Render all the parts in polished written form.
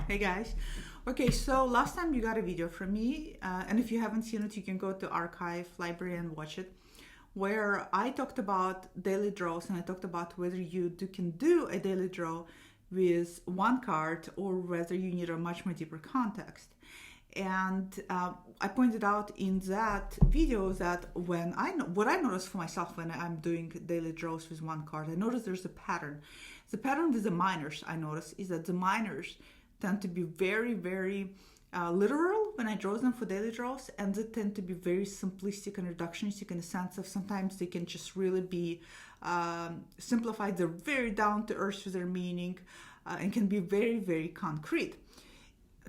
Hey guys. Okay, so last time you got a video from me, and if you haven't seen it, you can go to archive library and watch it, where I talked about daily draws and I talked about whether can do a daily draw with one card or whether you need a much more deeper context. And I pointed out in that video that what I noticed for myself when I'm doing daily draws with one card, I noticed there's a pattern. The pattern with the minors I noticed is that the minors tend to be very, very literal when I draw them for daily draws, and they tend to be very simplistic and reductionistic in the sense of sometimes they can just really be simplified. They're very down to earth with their meaning and can be very, very concrete.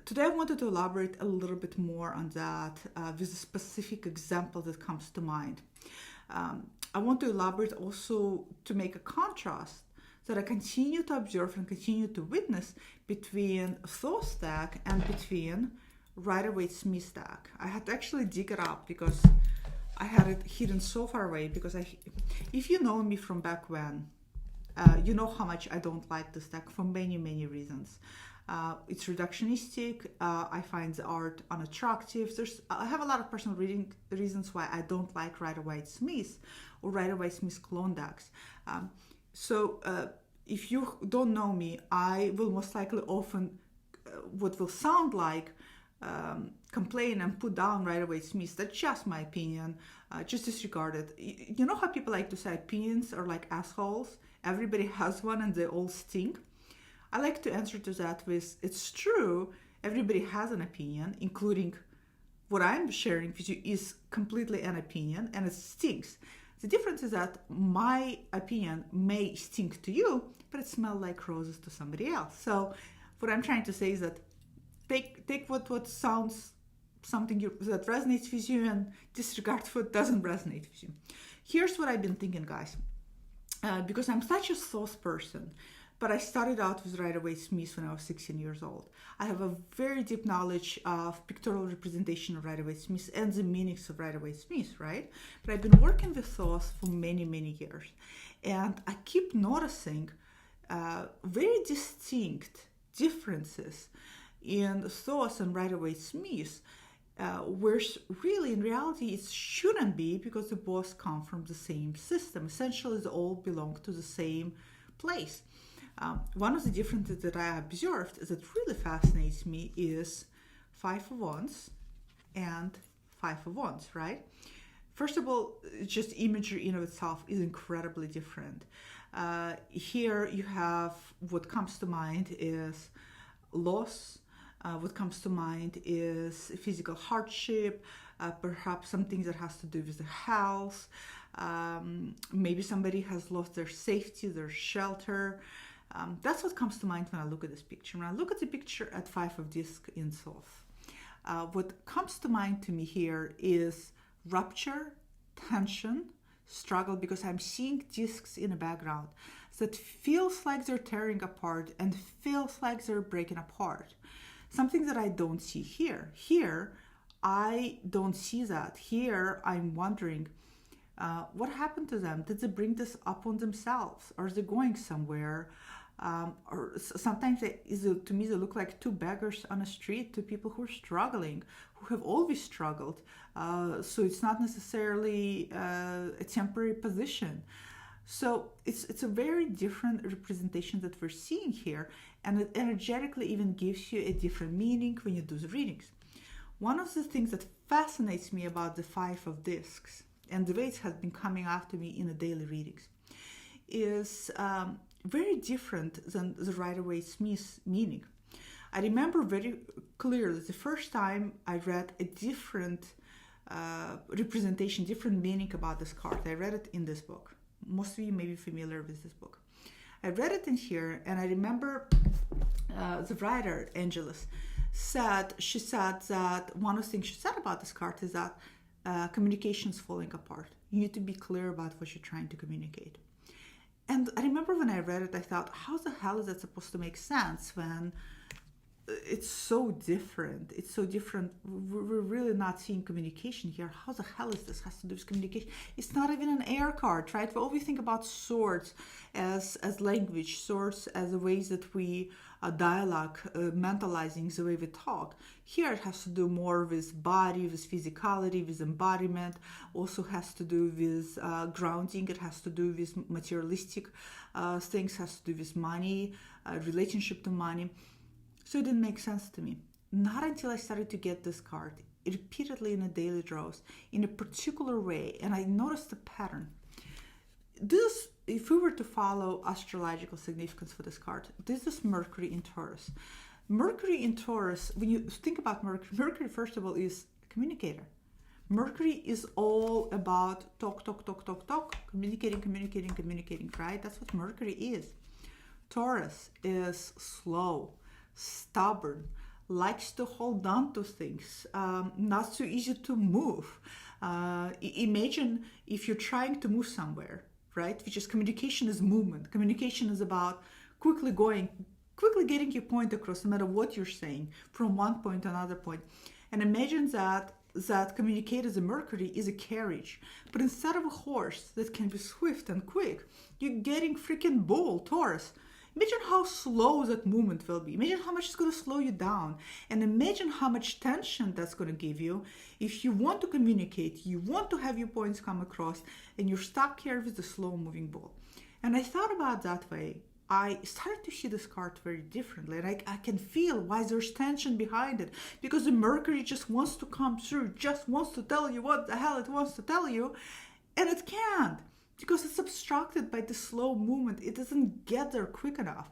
Today I wanted to elaborate a little bit more on that with a specific example that comes to mind. I want to elaborate also to make a contrast that I continue to observe and continue to witness between Thor stack and between Rider-Waite-Smith stack. I had to actually dig it up because I had it hidden so far away because if you know me from back when, you know how much I don't like the stack for many, many reasons. It's reductionistic. I find the art unattractive. I have a lot of personal reasons why I don't like Rider-Waite-Smith or Rider-Waite-Smith clone decks. So if you don't know me, I will most likely often what will sound like complain and put down Rider-Waite-Smith. That's just my opinion. Just disregard it. You know how people like to say opinions are like assholes? Everybody has one and they all stink. I like to answer to that with, it's true, everybody has an opinion, including what I'm sharing with you is completely an opinion and it stinks. The difference is that my opinion may stink to you, but it smells like roses to somebody else. So what I'm trying to say is that take what sounds something that resonates with you and disregard what doesn't resonate with you. Here's what I've been thinking, guys. Because I'm such a sauce person, but I started out with Rider-Waite-Smith when I was 16 years old. I have a very deep knowledge of pictorial representation of Rider-Waite-Smith and the meanings of Rider-Waite-Smith, right? But I've been working with thoughts for many, many years. And I keep noticing very distinct differences in thoughts and Rider-Waite-Smith, where really in reality it shouldn't be because they both come from the same system. Essentially, they all belong to the same place. One of the differences that I observed that really fascinates me is Five of Wands and Five of Wands, right? First of all, just imagery in of itself is incredibly different. Here you have what comes to mind is loss. What comes to mind is physical hardship, perhaps something that has to do with the health. Maybe somebody has lost their safety, their shelter. That's what comes to mind when I look at this picture. When I look at the picture at Five of Discs in Thoth, what comes to mind to me here is rupture, tension, struggle, because I'm seeing discs in the background that feels like they're tearing apart and feels like they're breaking apart. Something that I don't see here. Here, I don't see that. Here, I'm wondering, what happened to them? Did they bring this up on themselves? Are they going somewhere? Or sometimes to me they look like two beggars on a street, two people who are struggling, who have always struggled. So it's not necessarily a temporary position. So it's a very different representation that we're seeing here, and it energetically even gives you a different meaning when you do the readings. One of the things that fascinates me about the Five of Discs and the way it has been coming after me in the daily readings is very different than the Rider-Waite-Smith meaning. I remember very clearly the first time I read a different representation, different meaning about this card. I read it in this book. Most of you may be familiar with this book. I read it in here, and I remember the writer, Angelus, she said that one of the things she said about this card is that communication is falling apart. You need to be clear about what you're trying to communicate. And I remember when I read it, I thought, how the hell is that supposed to make sense when it's so different? It's so different. We're really not seeing communication here. How the hell is this has to do with communication? It's not even an air card, right? We always think about swords as language, swords as the ways that we dialogue, mentalizing the way we talk. Here it has to do more with body, with physicality, with embodiment. Also has to do with grounding. It has to do with materialistic things. Has to do with money, relationship to money. So it didn't make sense to me. Not until I started to get this card repeatedly in a daily draws in a particular way, and I noticed a pattern. This, if we were to follow astrological significance for this card, this is Mercury in Taurus. Mercury in Taurus, when you think about Mercury, Mercury first of all is a communicator. Mercury is all about talk, communicating, right? That's what Mercury is. Taurus is slow, stubborn, likes to hold on to things, not so easy to move. Imagine if you're trying to move somewhere, right? Which is communication is movement. Communication is about quickly getting your point across, no matter what you're saying, from one point to another point. And imagine that communicator, the Mercury, is a carriage. But instead of a horse that can be swift and quick, you're getting freaking bull, Taurus. Imagine how slow that movement will be. Imagine how much it's going to slow you down. And imagine how much tension that's going to give you if you want to communicate, you want to have your points come across, and you're stuck here with the slow-moving bull. And I thought about that way. I started to see this card very differently. And I can feel why there's tension behind it. Because the Mercury just wants to come through, just wants to tell you what the hell it wants to tell you. And it can't. Because it's obstructed by the slow movement. It doesn't get there quick enough.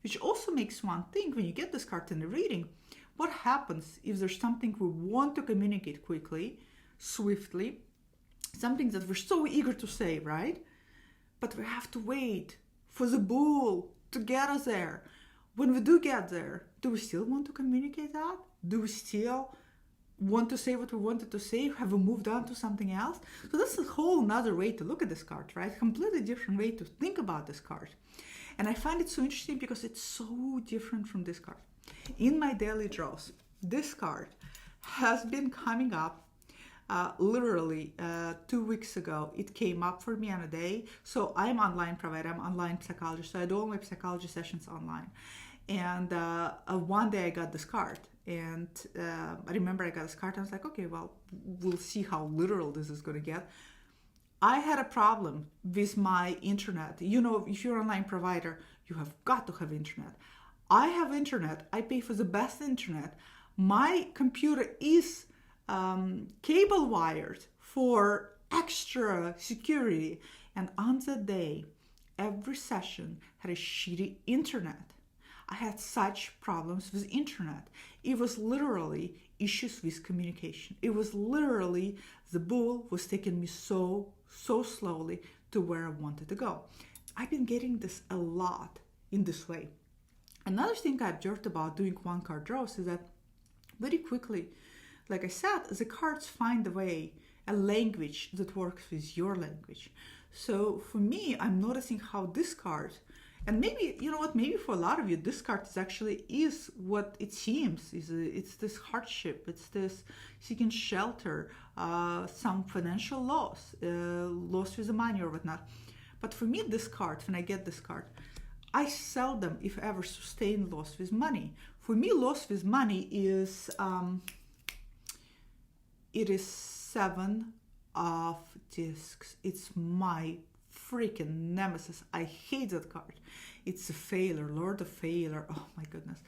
Which also makes one think, when you get this card in the reading, what happens if there's something we want to communicate quickly, swiftly, something that we're so eager to say, right? But we have to wait for the bull to get us there. When we do get there, do we still want to communicate that? Do we still want to say what we wanted to say? Have we moved on to something else? So that's a whole nother way to look at this card, right? Completely different way to think about this card. And I find it so interesting because it's so different from this card. In my daily draws, this card has been coming up literally 2 weeks ago. It came up for me on a day. So I'm online provider, I'm online psychologist. So I do all my psychology sessions online. And one day I got this card. And I remember I got this card and I was like, okay, well, we'll see how literal this is going to get. I had a problem with my internet. You know, if you're an online provider, you have got to have internet. I have internet. I pay for the best internet. My computer is cable wired for extra security. And on that day, every session had a shitty internet. I had such problems with internet. It was literally issues with communication. It was literally the bull was taking me so slowly to where I wanted to go. I've been getting this a lot in this way. Another thing I observed about doing one card draws is that very quickly, like I said, the cards find a way, a language that works with your language. So for me, I'm noticing how this card, and maybe, you know what, maybe for a lot of you, this card is what it seems. It's this hardship, it's this seeking shelter, some financial loss, loss with the money or whatnot. But for me, this card, when I get this card, I seldom, if ever, sustain loss with money. For me, loss with money is, it is 7 of discs. It's my freaking nemesis. I hate that card. It's a failure, Lord of Failure. Oh my goodness.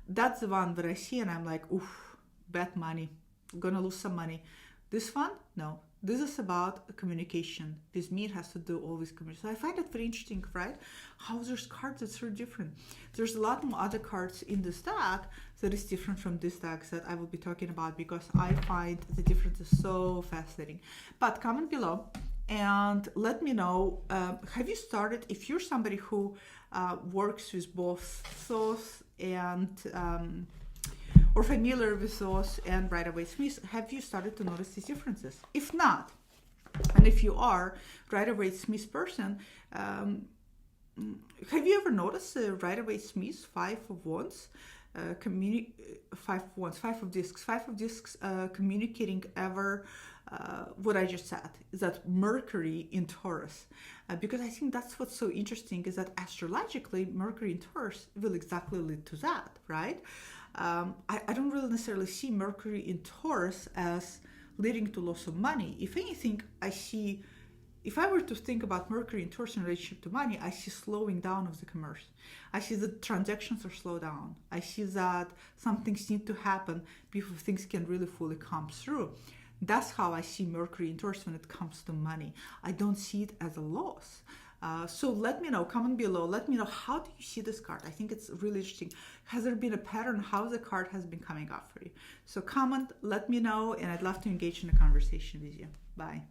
That's the one that I see and I'm like, oof, bad money. I'm gonna lose some money. This one, no. This is about communication. With me, it has to do always communication. So I find it very interesting, right? How there's cards that's so different. There's a lot more other cards in this deck that is different from this deck that I will be talking about because I find the differences so fascinating. But comment below and let me know, have you started, if you're somebody who works with both Thoth and or familiar with Thoth and Rider-Waite-Smith, have you started to notice these differences? If not, and if you are Rider-Waite-Smith person, have you ever noticed Rider-Waite-Smith 5 of Wands, 5 of discs communicating ever what I just said, is that Mercury in Taurus. because I think that's what's so interesting is that astrologically, Mercury in Taurus will exactly lead to that, right? I don't really necessarily see Mercury in Taurus as leading to loss of money. If anything, if I were to think about Mercury in Taurus in relationship to money, I see slowing down of the commerce. I see that transactions are slowed down. I see that some things need to happen before things can really fully come through. That's how I see Mercury in Taurus when it comes to money. I don't see it as a loss. So let me know, comment below, let me know, how do you see this card? I think it's really interesting. Has there been a pattern how the card has been coming up for you? So comment, let me know, and I'd love to engage in a conversation with you. Bye.